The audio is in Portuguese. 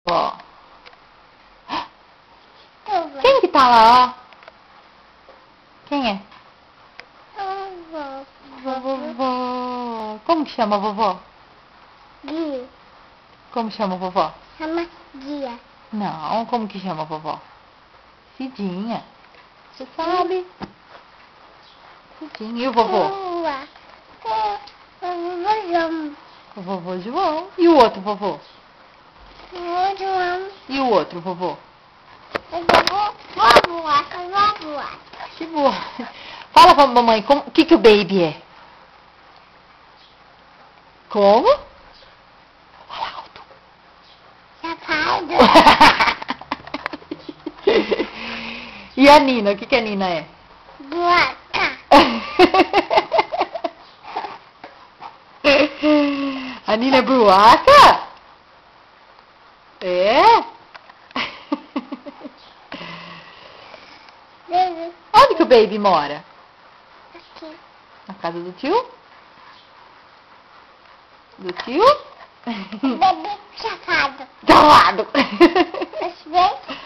Ó. Quem que tá lá, ó? Quem é? Vovó. Como que chama a vovó? Guia. Como chama a vovó? Chama Guia. Não, como que chama a vovó? Cidinha. Você sabe? Cidinha. E o vovô? O vovô João. E o outro vovô? E o outro vovô? Vovó. Que boa. Fala pra mamãe, o que o baby é? Como? Fala alto. Safado. E a Nina, o que a Nina é? Buraca. A Nina é bruaca? É? Onde que o baby mora? Aqui. Na casa do tio? Do tio? Bebê safado. Calado! Às vezes.